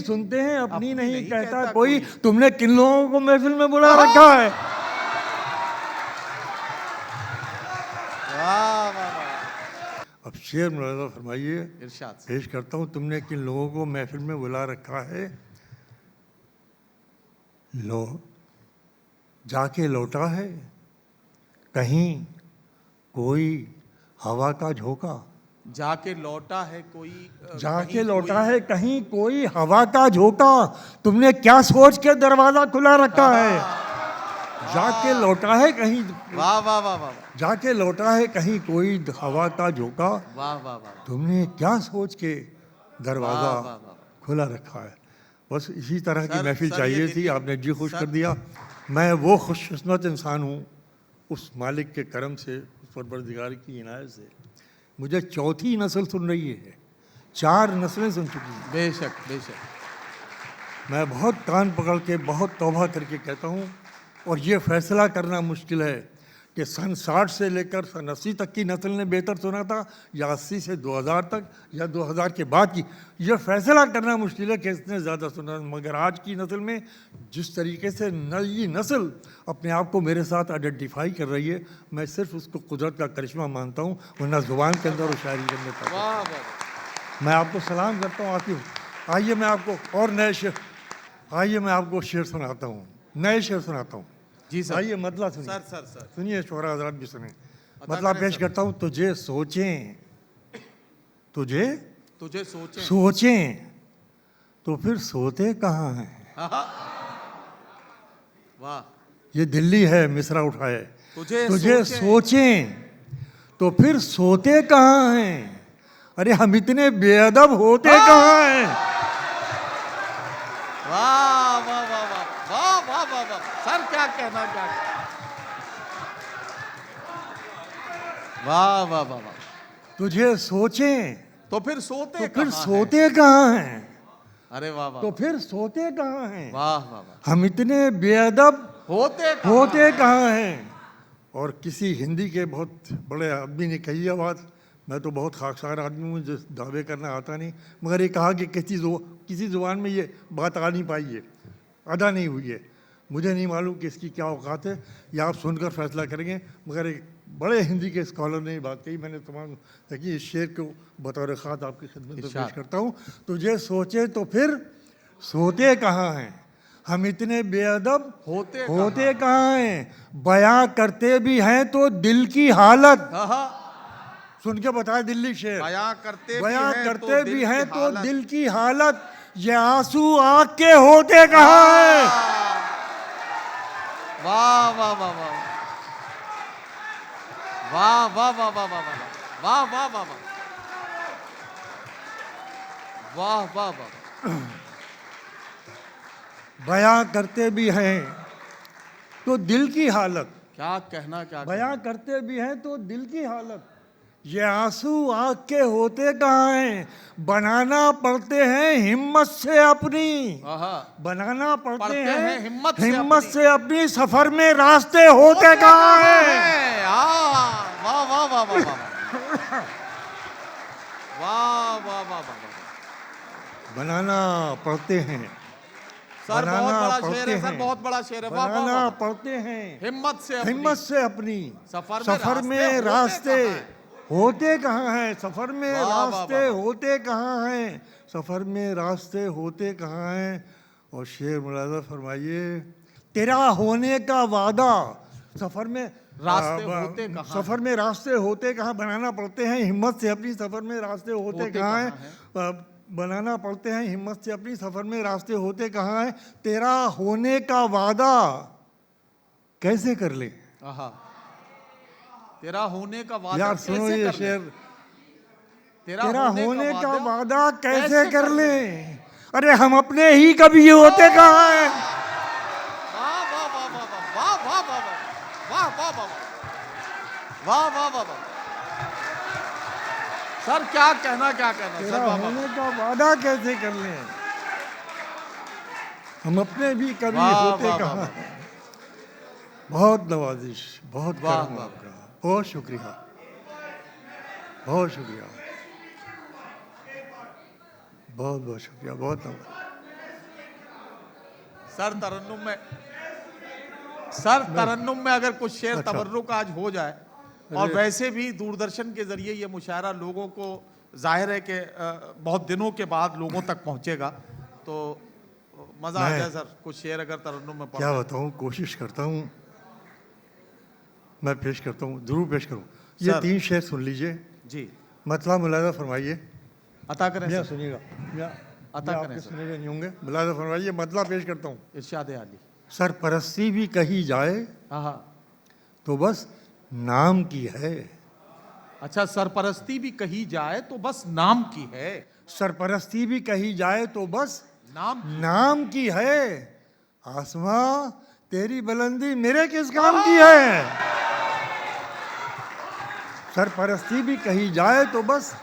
सुनते हैं, अपनी नहीं कहता कोई। तुमने किन लोगों को महफिल में बुला रखा है। अब शेर मुलाहिज़ा फरमाइए, इरशाद। पेश करता हूँ। तुमने किन लोगों को महफिल में बुला रखा है, लो जाके लौटा है कहीं कोई हवा का झोंका। जाके लौटा है कहीं कोई हवा का झोंका। तुमने क्या सोच के दरवाजा खुला रखा है। जाके लौटा है कहीं, वाह वाह वाह वाह। जाके लौटा है कहीं कोई हवा का झोंका। वाह वाह वाह। तुमने क्या सोच के दरवाजा खुला रखा है। बस इसी तरह की महफिल चाहिए थी, आपने जी खुश कर दिया। मैं वो खुशकिस्मत इंसान हूँ, उस मालिक के करम से, उस परवरदिगार की इनायत से मुझे चौथी नस्ल सुन रही है। 4 नस्लें सुन चुकी हैं। बेशक बेशक। मैं बहुत कान पकड़ के, बहुत तौबा करके कहता हूँ, और ये फैसला करना मुश्किल है कि सन 60 से लेकर सन 80 तक की नस्ल ने बेहतर सुना था या 80 से 2000 तक या 2000 के बाद की, यह फैसला करना मुश्किल है कि इसने ज़्यादा सुना। मगर आज की नस्ल में जिस तरीके से नई नस्ल अपने आप को मेरे साथ आइडेंटिफाई कर रही है, मैं सिर्फ उसको कुदरत का करिश्मा मानता हूँ, वरना ज़ुबान के अंदर वो शायरी करने का। वाह वाह। मैं आपको सलाम करता हूँ आतिफ। आइए मैं आपको और नए शेर, आइए मैं आपको शेर सुनाता हूँ, नए शेर सुनाता हूँ। जी सर। आइए मतला सुनिए। सर सुनिए, शोहरा हजरात भी सुने। मतलब पेश करता हूँ। तुझे सोचें, तुझे तुझे सोचे सोचें तो फिर सोते कहाँ हैं। वाह। ये दिल्ली है, मिसरा उठाए। तुझे तुझे सोचें तो फिर सोते कहाँ हैं। अरे हम इतने बेअदब होते कहाँ हैं। वाह वाह वाह वाह वाह वाह वाह वाह। सर क्या कहना, क्या वाह वाह वाह वाह। तुझे सोचें तो फिर सोते तो फिर कहाँ सोते कहाँ हैं। हैं? अरे वाह वाह तो फिर सोते कहाँ हैं। वाह वाह वाह। हम इतने बेअदब होते कहाँ होते कहाँ हैं। और किसी हिंदी के बहुत बड़े आदमी ने कही है बात, मैं तो बहुत खाकसार आदमी हूँ, जिस दावे करना आता नहीं, मगर ये कहा कि किसी ज़ुबान में ये बात आ नहीं पाई है, अदा नहीं हुई है। मुझे नहीं मालूम कि इसकी क्या औकात है, या आप सुनकर फैसला करेंगे। मगर एक बड़े हिंदी के स्कॉलर ने ये बात कही, मैंने तमाम देखिए इस शेर को बतौर ख़ास आपकी खिदमत में पेश करता हूँ। तुझे सोचे तो फिर सोते कहाँ हैं। हम इतने बेअदब होते कहाँ हैं। बयां करते भी हैं तो दिल की हालत। सुन के बताए दिल्ली शेर। बयां करते भी हैं तो दिल की हालत। ये आंसू आँख के होते कहाँ हैं। वाह वाह वाह वाह वाह वाह वाह वाह वाह वाह वाह वाह वाह वाह वाह वाह। बयां करते भी हैं तो दिल की हालत। क्या कहना, क्या बयां करते भी हैं तो दिल की हालत। ये आंसू आँख के होते कहाँ हैं। बनाना पड़ते हैं हिम्मत से अपनी। बनाना पड़ते हैं हिम्मत से अपनी। सफर में रास्ते होते कहाँ हैं। वाह वाह वाह वाह वाह वाह वाह वाह वाह। बनाना पड़ते हैं। सर बहुत बड़ा शेर है, सर बहुत बड़ा शेर है। वाह बनाना पड़ते हैं हिम्मत से अपनी। सफर में रास्ते होते कहाँ हैं। सफर में रास्ते होते कहाँ हैं। सफर में रास्ते होते कहाँ हैं। और शेर मुलाजा फरमाइए। तेरा होने का वादा सफर में रास्ते होते कहाँ। सफर में रास्ते होते कहाँ। बनाना पड़ते हैं हिम्मत से अपनी। सफर में रास्ते होते कहाँ हैं। बनाना पड़ते हैं हिम्मत से अपनी। सफर में रास्ते होते कहाँ हैं। तेरा होने का वादा कैसे कर ले। तेरा होने का वादा यार सुनो ये शेर। तेरा होने का वादा कैसे कर ले। अरे हम अपने ही कभी होते कहाँ हैं। वाह वाह वाह वाह वाह वाह वाह वाह वाह वाह वाह वाह वाह। सर क्या कहना, क्या कहना। तेरा होने का वादा कैसे कर ले। हम अपने भी कभी होते कहाँ हैं। बहुत नवाजिश, बहुत करम आपका, बहुत शुक्रिया, बहुत शुक्रिया, बहुत बहुत शुक्रिया, बहुत नवाजिश। सर तरन्नुम में अगर कुछ शेर तबर्रुक आज हो जाए, और वैसे भी दूरदर्शन के जरिए ये मुशायरा लोगों को जाहिर है कि बहुत दिनों के बाद लोगों तक पहुंचेगा, तो मजा आ जाए। सर कुछ शेर अगर तरन्नुम में क्या बताऊं, कोशिश करता हूं, मैं पेश करता हूं, जरूर पेश करूं। ये 3 शेर सुन लीजिए जी। मतलब मुलाजा फरमाइए। अता करें सर। सुनिएगा, अता करें सर। सुनेगा नहीं होंगे। मुलाजा फरमाइए, मतलब पेश करता हूँ। इरशाद आली। सरपरस्ती भी कही जाए तो बस नाम की है। अच्छा, सरपरस्ती भी कही जाए तो बस नाम की है। सरपरस्ती भी कही जाए तो बस नाम की है। आसमां तेरी बुलंदी मेरे किस काम की है। सरपरस्ती भी कही जाए तो बस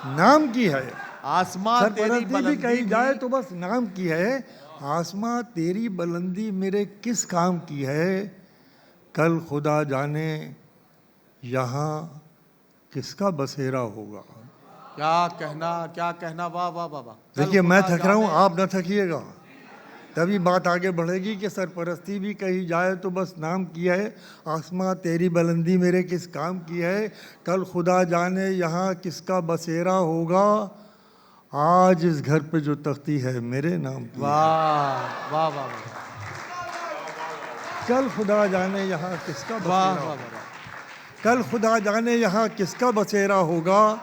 नाम की है। आसमां तेरी बुलंदी भी कही जाए तो बस नाम की है। आसमां तेरी बुलंदी मेरे किस काम की है। कल खुदा जाने यहाँ किसका बसेरा होगा। क्या कहना, वाह वाह वाह वाह। देखिए मैं थक रहा हूँ, आप न थकिएगा, तभी बात आगे बढ़ेगी कि सरपरस्ती भी कही जाए तो बस नाम की है, आसमां तेरी बुलंदी मेरे किस काम की है, कल खुदा जाने यहाँ किसका बसेरा होगा, आज इस घर पे जो तख्ती है मेरे नाम की है। वाह वाह वाह वाह कल खुदा जाने यहाँ किसका वाह बसेरा वाह होगा, वाह। कल खुदा जाने यहाँ किसका बसेरा होगा,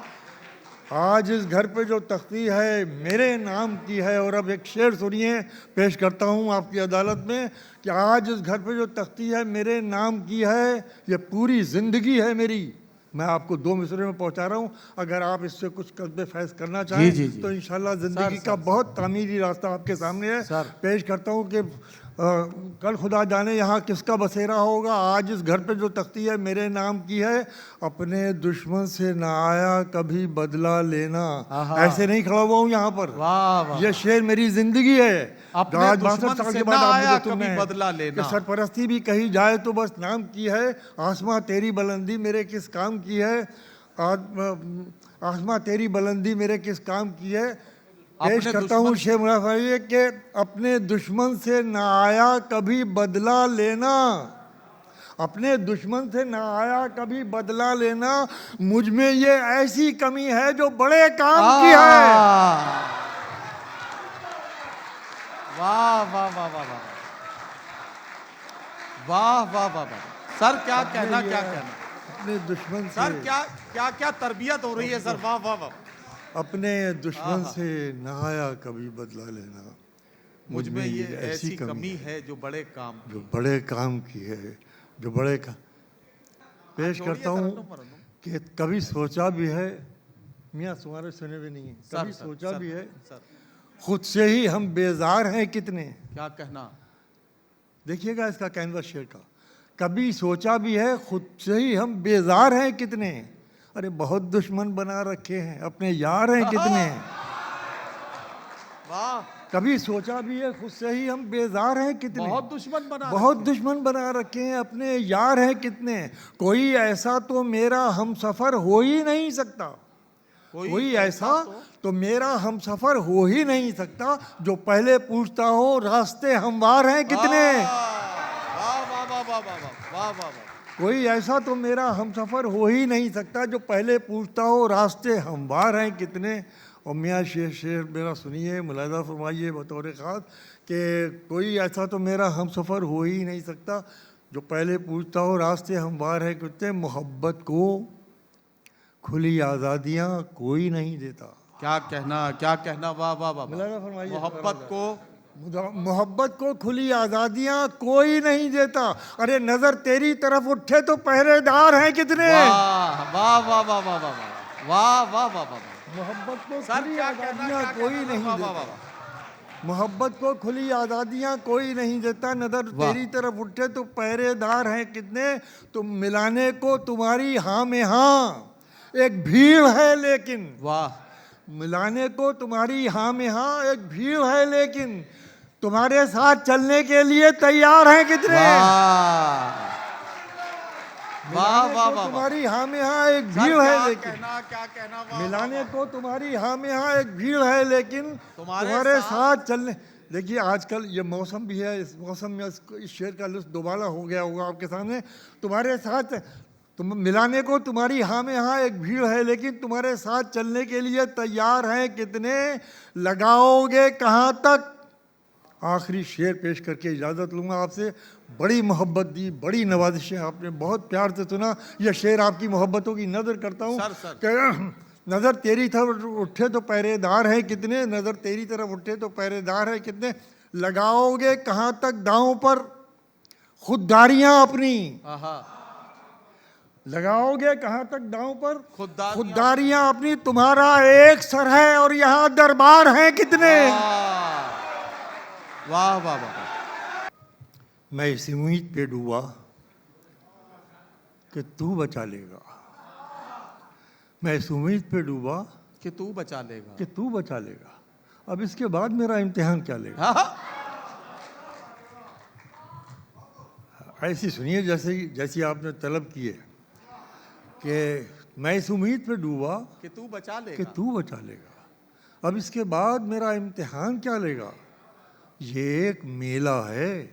आज इस घर पे जो तख्ती है मेरे नाम की है। और अब एक शेर सुनिए, पेश करता हूँ आपकी अदालत में कि आज इस घर पे जो तख्ती है मेरे नाम की है, ये पूरी ज़िंदगी है मेरी। मैं आपको 2 मिसरे में पहुँचा रहा हूँ, अगर आप इससे कुछ कस्बे फैज करना चाहें जी, जी। तो इंशाल्लाह ज़िंदगी का बहुत तामीरी रास्ता आपके सामने है। सर। पेश करता हूँ कि कल खुदा जाने यहाँ किसका बसेरा होगा, आज इस घर पे जो तख्ती है मेरे नाम की है, अपने दुश्मन से ना आया कभी बदला लेना। आहा। ऐसे नहीं खड़ा हुआ हूँ यहाँ पर, वाह वाह। ये शेर मेरी जिंदगी है। अपने आज दुश्मन 62 साल से के बाद ना आप आया मुझे सुनना कभी है बदला लेना। कि सरपरस्ती भी कही जाए तो बस नाम की है, आसमां तेरी बुलंदी मेरे किस काम की है, आसमां तेरी बुलंदी मेरे किस काम की है। पेश अपने करता हूँ शेर मुनाफा के अपने दुश्मन से ना आया कभी बदला लेना, अपने दुश्मन से ना आया कभी बदला लेना, मुझ में ये ऐसी कमी है जो बड़े काम की है। वाह वाह वाह वाह वाह वाह वाह वाह वाह। सर क्या कहना, क्या कहना अपने दुश्मन सर, से, क्या क्या क्या तरबियत हो रही है सर, वाह वाह वाह। अपने दुश्मन से ना आया कभी बदला लेना, मुझ में ये ऐसी कमी है जो बड़े काम जो बड़े काम की है, जो बड़े का पेश करता हूँ कि कभी सोचा भी है, मियाँ तुम्हारे सुने भी नहीं है, कभी सोचा भी है सर। खुद से ही हम बेजार हैं कितने। क्या कहना, देखिएगा इसका कैनवस शेर का, कभी सोचा भी है खुद से ही हम बेजार हैं कितने, अरे बहुत दुश्मन बना रखे हैं अपने यार हैं कितने। वाह। कभी सोचा भी है खुद से ही हम बेजार हैं कितने, बहुत दुश्मन बना बहुत दुश्मन बना रखे हैं अपने यार हैं कितने, कोई ऐसा तो मेरा हम सफर हो ही नहीं सकता, कोई ऐसा तो मेरा हम सफर हो ही नहीं सकता, जो पहले पूछता हो रास्ते हमवार हैं कितने। वाह वाह वाह वाह वाह वाह वाह। कोई ऐसा तो मेरा हम सफर हो ही नहीं सकता, जो पहले पूछता हो रास्ते हमवार हैं कितने। और मियाँ शेर मेरा सुनिए, मुलाहिज़ा फरमाइए बतौर ख़ास कि कोई ऐसा तो मेरा हम सफ़र हो ही नहीं सकता, जो पहले पूछता हो रास्ते हमवार हैं कितने, मोहब्बत को खुली आज़ादियाँ कोई नहीं देता। क्या कहना, क्या कहना, वाह वाह वाह। मुलाहिज़ा फरमाइए, मोहब्बत को खुली आज़ादियाँ कोई नहीं देता, अरे नज़र तेरी तरफ उठे तो पहरेदार हैं कितने। वाह वाह वाह वाह वाह वाह वाह वाह वाह वाह। मोहब्बत को सर खुली क्या कहना, आज़ादियाँ क्या कोई कहना, नहीं वाह वाह देता, वाह। मोहब्बत को खुली आज़ादियाँ कोई नहीं देता, नज़र तेरी तरफ उठे तो पहरेदार हैं कितने, तुम मिलाने को तुम्हारी हाँ में हाँ एक भीड़ है लेकिन, वाह। मिलाने को तुम्हारी हाँ में हाँ एक भीड़ है लेकिन, तुम्हारे साथ चलने के लिए तैयार हैं कितने। वाह वाह वाह। तुम्हारी हाँ में हाँ एक भीड़ है लेकिन, क्या कहना, वाह। मिलाने को तुम्हारी हाँ में हाँ एक भीड़ है लेकिन, तुम्हारे साथ चलने। देखिए आजकल ये मौसम भी है, इस मौसम में इस शेर का लुत्फ दोबारा हो गया होगा आपके सामने। तुम्हारे साथ तुम मिलाने को तुम्हारी हाँ में हाँ एक भीड़ है लेकिन, तुम्हारे साथ चलने के लिए तैयार हैं कितने, लगाओगे कहाँ तक। आखिरी शेर पेश करके इजाज़त लूँगा आपसे। बड़ी मोहब्बत दी, बड़ी नवाजिशें आपने बहुत प्यार से सुना, यह शेर आपकी मोहब्बतों की नज़र करता हूँ। नज़र तेरी तरफ उठे तो पहरेदार हैं कितने, नज़र तेरी तरफ उठे तो पहरेदार हैं कितने, लगाओगे कहाँ तक दांव पर खुददारियाँ अपनी, लगाओगे कहाँ तक दांव पर खुददारियाँ अपनी, तुम्हारा एक सर है और यहाँ दरबार हैं कितने। वाह वाह वाह। मैं इस उम्मीद पे डूबा कि तू बचा लेगा, मैं इस उम्मीद पे डूबा कि तू बचा लेगा, कि तू बचा लेगा, अब इसके बाद मेरा इम्तिहान क्या लेगा। ऐसी सुनिए जैसी आपने तलब की है। कि मैं इस उम्मीद पे डूबा कि तू बचा कि लेगा। तू बचा लेगा। अब इसके बाद मेरा इम्तिहान क्या लेगा? ये एक मेला है,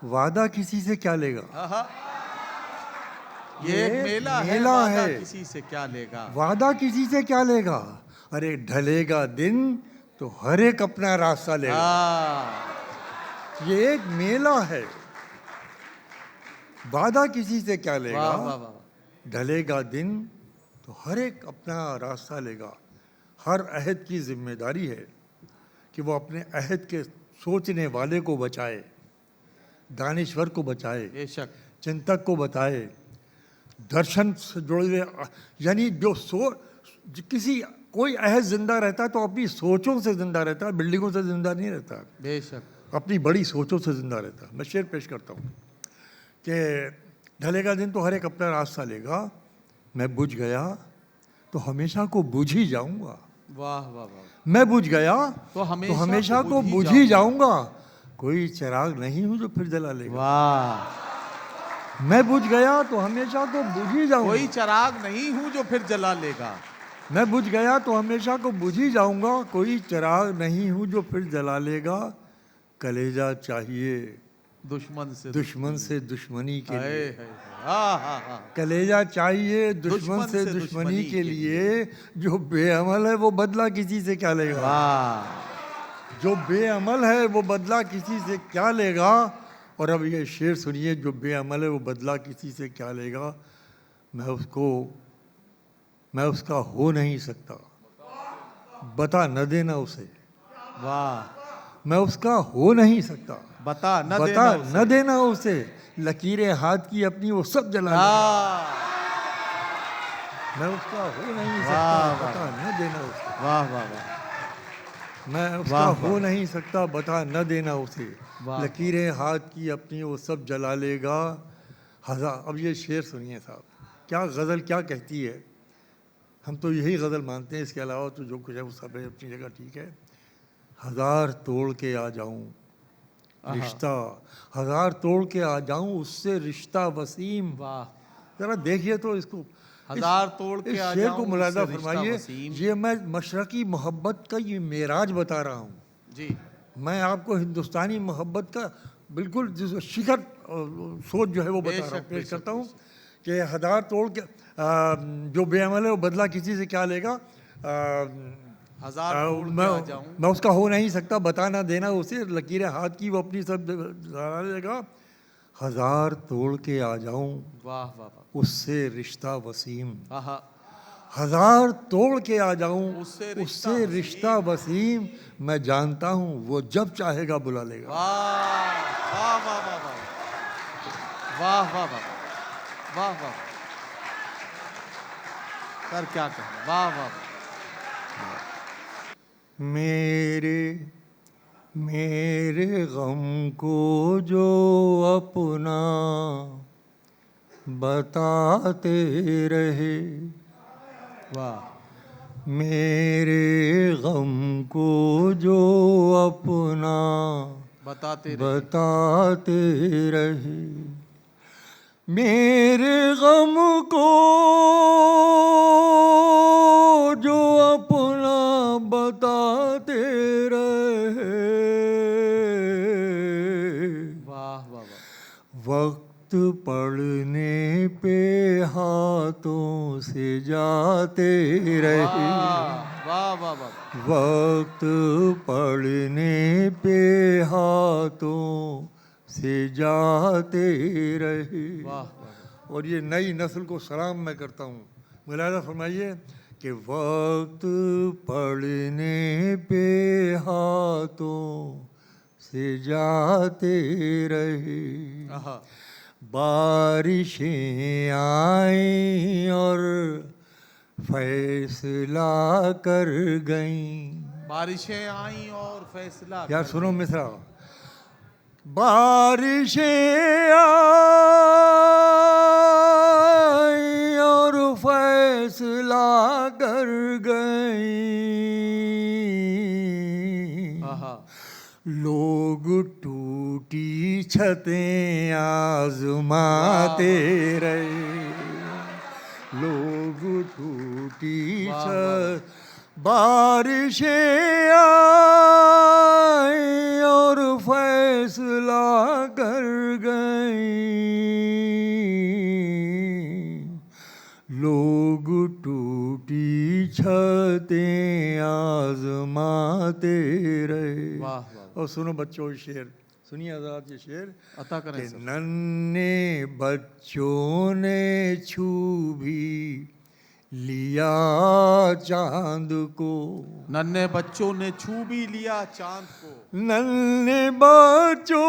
वादा किसी से क्या लेगा? आहा। ये एक मेला है, मेला वादा है। किसी से क्या लेगा। वादा किसी से क्या लेगा? अरे ढलेगा दिन तो हर एक अपना रास्ता लेगा। हाँ। ये एक मेला है, वादा किसी से क्या लेगा? वाह वाह वाह। ढलेगा दिन तो हर एक अपना रास्ता लेगा। हर अहद की जिम्मेदारी है कि वो अपने अहद के सोचने वाले को बचाए, दानिश्वर को बचाए, बेशक। चिंतक को बताए, दर्शन से जुड़े हुए, यानी जो किसी कोई अहद जिंदा रहता है तो अपनी सोचों से जिंदा रहता है, बिल्डिंगों से जिंदा नहीं रहता, बेशक। अपनी बड़ी सोचों से जिंदा रहता है। मैं शेर पेश करता हूँ कि ढलेगा दिन तो हर एक अपना रास्ता लेगा, मैं बुझ गया तो हमेशा को बुझ ही जाऊंगा। वाह वाह वाह। मैं बुझ गया तो तो हमेशा को बुझ ही जाऊंगा, कोई चिराग नहीं हूं जो फिर जला लेगा। वाह। मैं बुझ गया तो हमेशा को बुझ ही जाऊंगा। कोई चिराग नहीं हूं जो फिर जला लेगा। मैं बुझ गया तो हमेशा को बुझ ही जाऊंगा, कोई चिराग नहीं हूं जो फिर जला लेगा। कलेजा चाहिए दुश्मन से दुश्मनी के हाय लिए, हाय। हाँ हाँ हाँ। कलेजा चाहिए दुश्मन से दुश्मनी के लिए, जो बेअमल है वो बदला किसी से क्या लेगा। वाह। जो बेअमल है वो बदला किसी से क्या लेगा। और अब ये शेर सुनिए, जो बेअमल है वो बदला किसी से क्या लेगा। मैं उसका हो नहीं सकता, बता न देना उसे। वाह। मैं उसका हो नहीं सकता, बता बता न देना उसे। लकीरें हाथ की अपनी वो सब जला लेगा। वाह मैं उसका हो नहीं वाह, सकता, बता न देना उसे। वाह वाह वाह। मैं उसका वाह, हो वाह। नहीं सकता, बता न देना उसे। वाह। लकीरें हाथ की अपनी वो सब जला लेगा। अब ये शेर सुनिए साहब, क्या गज़ल क्या कहती है। हम तो यही गज़ल मानते हैं, इसके अलावा तो जो कुछ है वो सब है अपनी जगह ठीक है। हजार तोड़ के आ जाऊं रिश्ता, हजार तोड़ के आ जाऊं उससे रिश्ता वसीम। वाह। जरा देखिए तो इसको, हजार तोड़ के इस आ शेर को जाऊं मुलादा उससे रिश्ता फरमाइए। वसीम। ये मैं मशरकी मोहब्बत का ये मेराज बता रहा हूँ। जी। मैं आपको हिंदुस्तानी मोहब्बत का बिल्कुल जिस शिखर सोच जो है वो बता रहा हूँ, बेशक, पेश बेशक, करता हूँ कि हजार तोड़ के जो बेअमल है वो बदला किसी से क्या लेगा। हजार तोड़ के आ जाऊं। मैं उसका हो नहीं सकता, बता ना देना उसे। लकीरें हाथ की वो अपनी सब जला लेगा। हजार तोड़ के आ जाऊं वाह वाह वाह। उससे रिश्ता वसीम। आहा। हजार तोड़ के आ जाऊं उससे उससे रिश्ता वसीम। मैं जानता हूं वो जब चाहेगा बुला लेगा। वाह वाह वाह वाह वाह। वाह वाह वाह वाह वाह। सर क्या कहना। वाह वाह वाह। मेरे गम को जो अपना बताते रहे। वाह। मेरे गम को जो अपना बताते बताते रहे। मेरे गम को जो अपना बताते रहे। वाह वाह वाह। वक्त पड़ने पे हाथों से जाते रहे। वाह वाह वाह। वक्त पड़ने पे हाथों से जाते रहे। वाह वाह। और ये नई नस्ल को सलाम मैं करता हूँ। मुलाज़ा फरमाइए कि वक्त पड़ने पे हाथों से जाते रहे। आहा। बारिशें आई और फैसला कर गईं। बारिशें आई और फैसला यार कर सुनो गईं। मिश्रा। बारिशें आई और फैसला कर गईं। आहा। लोग टूटी छतें आजमाते रहे। लोग टूटी वाह, छत, बारिशें आई और फैसला कर गई। लोग टूटी छतें आजमाते रहे। वाह, वाह। और सुनो बच्चों ये शेर, सुनिए आजाद ये शेर अता करें कि सर। नन्हे बच्चों ने छू भी लिया चांद को, नन्हे बच्चों ने छू भी लिया चांद को, नन्हे बच्चों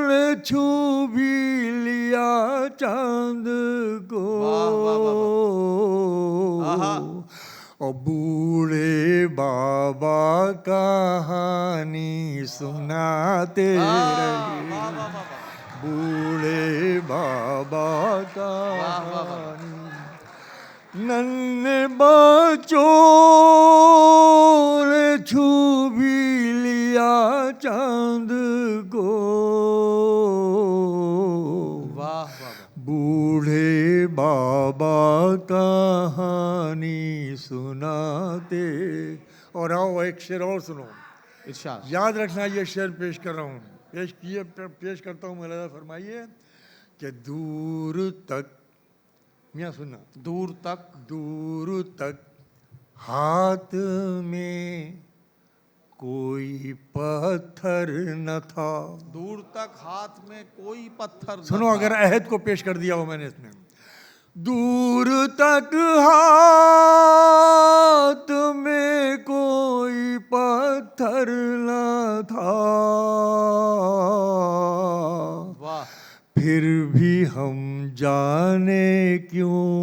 ने छू भी लिया चांद को। वाह, वाह, वाह, वाह। आहा। और बूढ़े बाबा कहानी सुनाते वाह, रहे। वाह, वाह, वाह। बूढ़े बाबा का वाह, वाह, वाह। नन्हे बच्चों ने छू भी लिया चांद को। वाह, वाह। बूढ़े बाबा कहानी सुनाते। और आओ एक शेर और सुनो, इरशाद। याद रखना ये शेर पेश कर रहा हूँ, पेश करता हूँ। मुलाजा फरमाइए कि दूर तक, मियाँ सुनना, दूर तक हाथ में कोई पत्थर न था। दूर तक हाथ में कोई पत्थर न सुनो, था। अगर अहद को पेश कर दिया हो मैंने इसमें, दूर तक हाथ में कोई पत्थर न था, वाह, फिर भी हम जाने क्यों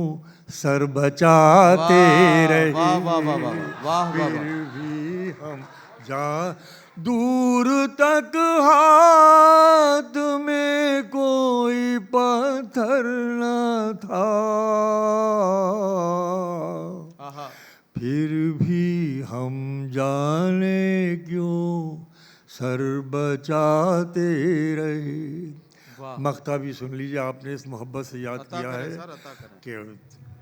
सर बचाते रहे। वाह, वाह, वाह, वाह, वाह, वाह, वाह, फिर वाह। भी हम दूर तक हाथ में कोई पत्थर न था, आहा। फिर भी हम जाने क्यों सर बचाते रहे। वाह। मक्ता भी सुन लीजिए, आपने इस मोहब्बत से याद अता किया करें है सर, अता करें। कि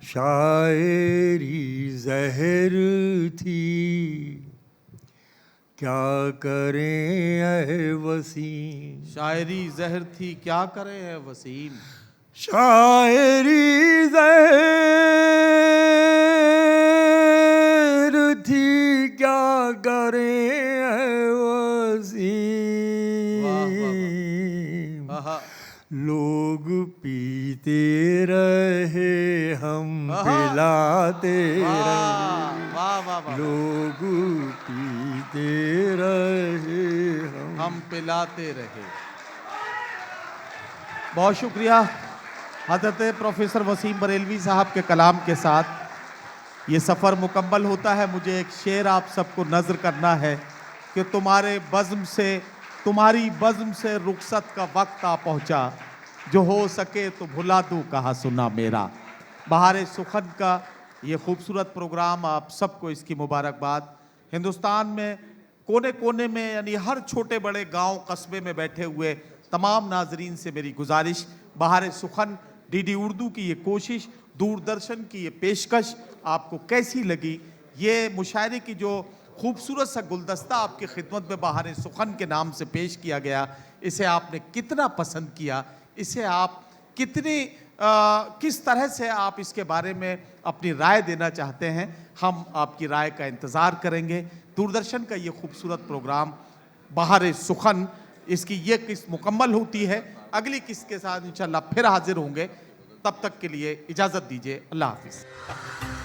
शायरी जहर थी क्या करें ऐ वसीम। शायरी जहर थी क्या करे है वसीम। शायरी जहर थी क्या करें ऐ वसीम। आहा। लोग पीते रहे हम आहा। पिलाते वाह, रहे। वाह, वाह, वाह। लोग पीते रहे हम पिलाते रहे। बहुत शुक्रिया हज़रत प्रोफेसर वसीम बरेलवी साहब के कलाम के साथ ये सफ़र मुकम्मल होता है। मुझे एक शेर आप सबको नज़र करना है कि तुम्हारी बज़्म से रुखसत का वक्त आ पहुँचा, जो हो सके तो भुला दूँ कहा सुना मेरा। बहार सुखन का ये खूबसूरत प्रोग्राम, आप सबको इसकी मुबारकबाद। हिंदुस्तान में कोने कोने में, यानी हर छोटे बड़े गांव कस्बे में बैठे हुए तमाम नाजरीन से मेरी गुजारिश, बहार सुखन डीडी उर्दू की ये कोशिश, दूरदर्शन की ये पेशकश आपको कैसी लगी? ये मुशायरे की जो खूबसूरत सा गुलदस्ता आपकी खिदमत में बहार सुखन के नाम से पेश किया गया, इसे आपने कितना पसंद किया? इसे आप किस तरह से आप इसके बारे में अपनी राय देना चाहते हैं? हम आपकी राय का इंतज़ार करेंगे। दूरदर्शन का ये खूबसूरत प्रोग्राम बहार सुखन, इसकी ये किस्त मुकम्मल होती है। अगली किस्त के साथ इंशाल्लाह फिर हाजिर होंगे। तब तक के लिए इजाज़त दीजिए। अल्लाह हाफिज़।